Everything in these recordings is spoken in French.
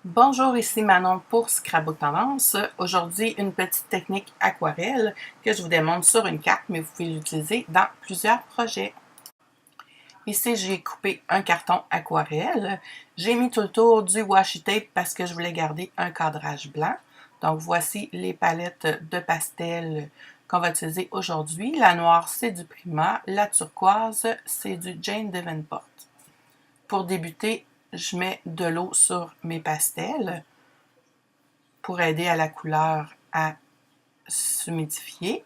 Bonjour, ici Manon pour Scrapbook Tendance. Aujourd'hui, une petite technique aquarelle que je vous démontre sur une carte, mais vous pouvez l'utiliser dans plusieurs projets. Ici, j'ai coupé un carton aquarelle. J'ai mis tout le tour du washi tape parce que je voulais garder un cadrage blanc. Donc, voici les palettes de pastel qu'on va utiliser aujourd'hui. La noire, c'est du Prima. La turquoise, c'est du Jane Davenport. Pour débuter, je mets de l'eau sur mes pastels pour aider à la couleur à s'humidifier.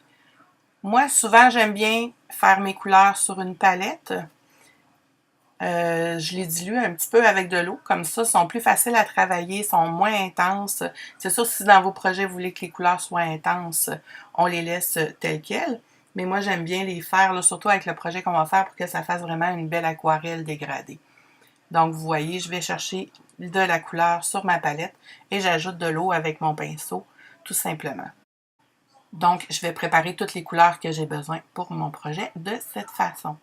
Moi, souvent, j'aime bien faire mes couleurs sur une palette. Je les dilue un petit peu avec de l'eau, comme ça, sont plus faciles à travailler, sont moins intenses. C'est sûr, si dans vos projets, vous voulez que les couleurs soient intenses, on les laisse telles quelles. Mais moi, j'aime bien les faire, là, surtout avec le projet qu'on va faire, pour que ça fasse vraiment une belle aquarelle dégradée. Donc, vous voyez, je vais chercher de la couleur sur ma palette et j'ajoute de l'eau avec mon pinceau, tout simplement. Donc, je vais préparer toutes les couleurs que j'ai besoin pour mon projet de cette façon.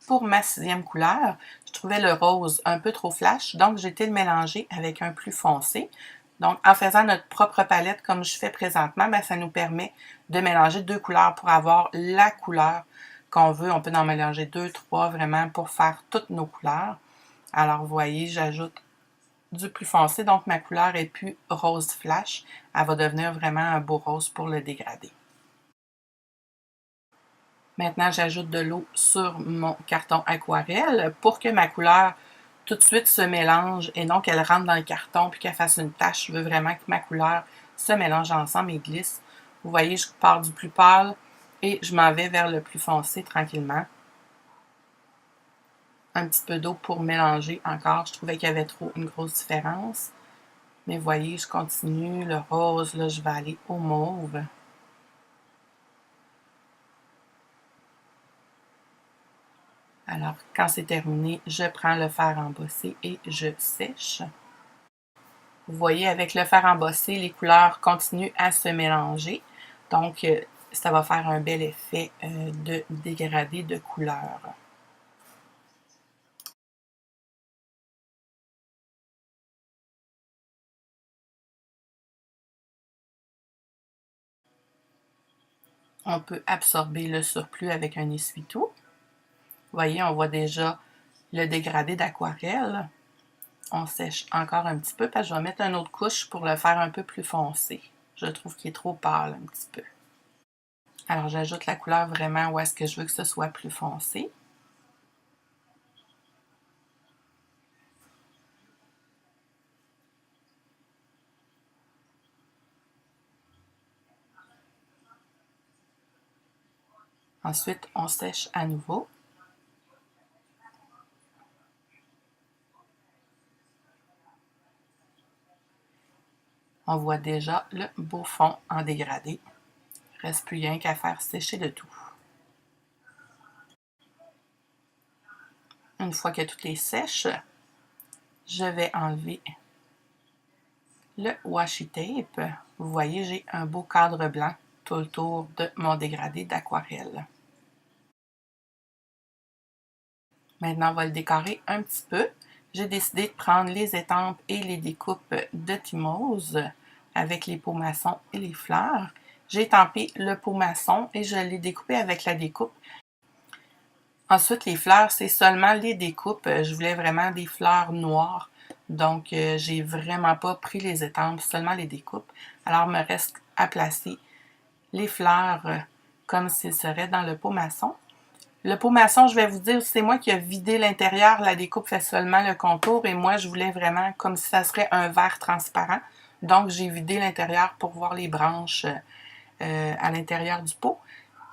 Pour ma sixième couleur, je trouvais le rose un peu trop flash, donc j'ai été le mélanger avec un plus foncé. Donc, en faisant notre propre palette comme je fais présentement, ça nous permet de mélanger deux couleurs pour avoir la couleur qu'on veut. On peut en mélanger deux, trois vraiment pour faire toutes nos couleurs. Alors, vous voyez, j'ajoute du plus foncé, donc ma couleur est plus rose flash. Elle va devenir vraiment un beau rose pour le dégrader. Maintenant, j'ajoute de l'eau sur mon carton aquarelle pour que ma couleur tout de suite se mélange et non qu'elle rentre dans le carton puis qu'elle fasse une tache. Je veux vraiment que ma couleur se mélange ensemble et glisse. Vous voyez, je pars du plus pâle et je m'en vais vers le plus foncé tranquillement. Un petit peu d'eau pour mélanger encore. Je trouvais qu'il y avait trop une grosse différence. Mais vous voyez, je continue. Le rose, là, je vais aller au mauve. Alors, quand c'est terminé, je prends le fer embossé et je sèche. Vous voyez, avec le fer embossé, les couleurs continuent à se mélanger. Donc, ça va faire un bel effet de dégradé de couleurs. On peut absorber le surplus avec un essuie-tout. Vous voyez, on voit déjà le dégradé d'aquarelle. On sèche encore un petit peu parce que je vais mettre une autre couche pour le faire un peu plus foncé. Je trouve qu'il est trop pâle un petit peu. Alors, j'ajoute la couleur vraiment où est-ce que je veux que ce soit plus foncé. Ensuite, on sèche à nouveau. On voit déjà le beau fond en dégradé. Il ne reste plus rien qu'à faire sécher le tout. Une fois que tout est sèche, je vais enlever le washi tape. Vous voyez, j'ai un beau cadre blanc tout autour de mon dégradé d'aquarelle. Maintenant, on va le décorer un petit peu. J'ai décidé de prendre les étampes et les découpes de Timose avec les pots maçons et les fleurs. J'ai étampé le pot maçon et je l'ai découpé avec la découpe. Ensuite, les fleurs, c'est seulement les découpes. Je voulais vraiment des fleurs noires. Donc, j'ai vraiment pas pris les étampes, seulement les découpes. Alors, il me reste à placer les fleurs comme s'ils seraient dans le pot maçon. Le pot maçon, je vais vous dire, c'est moi qui ai vidé l'intérieur. La découpe fait seulement le contour et moi, je voulais vraiment comme si ça serait un verre transparent. Donc, j'ai vidé l'intérieur pour voir les branches à l'intérieur du pot.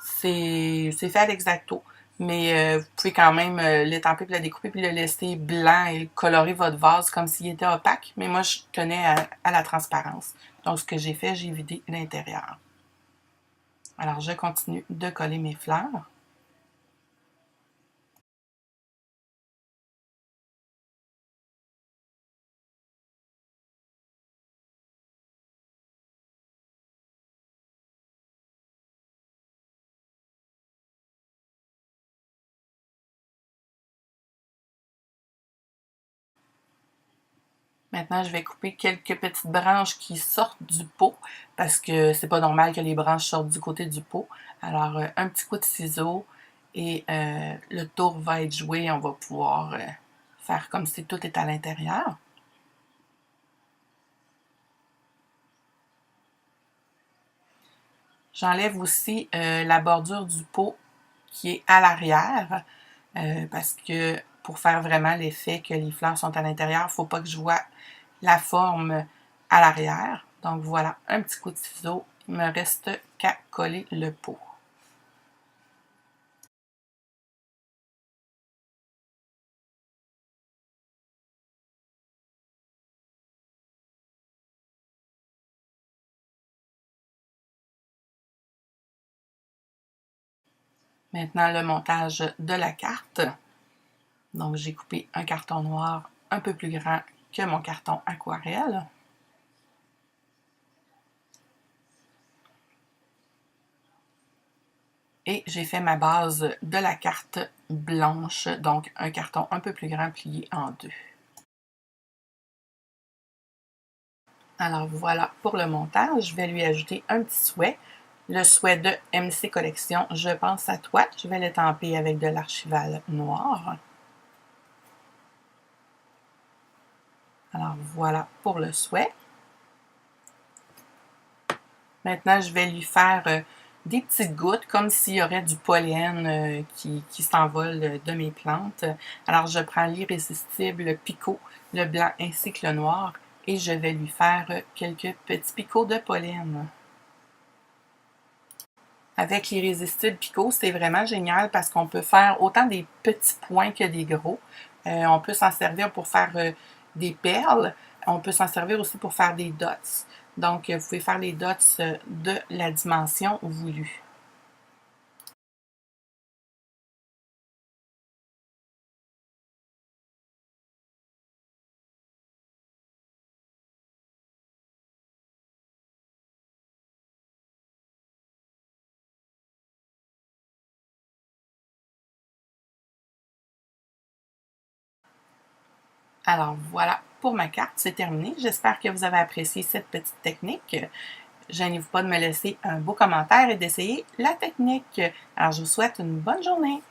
C'est fait à l'exacto. Mais vous pouvez quand même l'étamper puis la découper puis le laisser blanc et colorer votre vase comme s'il était opaque. Mais moi, je tenais à la transparence. Donc, ce que j'ai fait, j'ai vidé l'intérieur. Alors, je continue de coller mes fleurs. Maintenant, je vais couper quelques petites branches qui sortent du pot parce que c'est pas normal que les branches sortent du côté du pot. Alors, un petit coup de ciseau et le tour va être joué. On va pouvoir faire comme si tout est à l'intérieur. J'enlève aussi la bordure du pot qui est à l'arrière parce que pour faire vraiment l'effet que les fleurs sont à l'intérieur, il ne faut pas que je vois la forme à l'arrière. Donc voilà, un petit coup de ciseau. Il ne me reste qu'à coller le pot. Maintenant, le montage de la carte. Donc, j'ai coupé un carton noir un peu plus grand que mon carton aquarelle. Et j'ai fait ma base de la carte blanche, donc un carton un peu plus grand plié en deux. Alors voilà pour le montage. Je vais lui ajouter un petit souhait. Le souhait de MC Collection, je pense à toi. Je vais l'étamper avec de l'archival noir. Alors voilà pour le souhait. Maintenant, je vais lui faire des petites gouttes, comme s'il y aurait du pollen qui s'envole de mes plantes. Alors, je prends l'irrésistible picot, le blanc ainsi que le noir, et je vais lui faire quelques petits picots de pollen. Avec l'irrésistible picot, c'est vraiment génial parce qu'on peut faire autant des petits points que des gros. On peut s'en servir pour faire des perles. On peut s'en servir aussi pour faire des dots. Donc, vous pouvez faire les dots de la dimension voulue. Alors, voilà pour ma carte, c'est terminé. J'espère que vous avez apprécié cette petite technique. Gênez-vous pas de me laisser un beau commentaire et d'essayer la technique. Alors, je vous souhaite une bonne journée.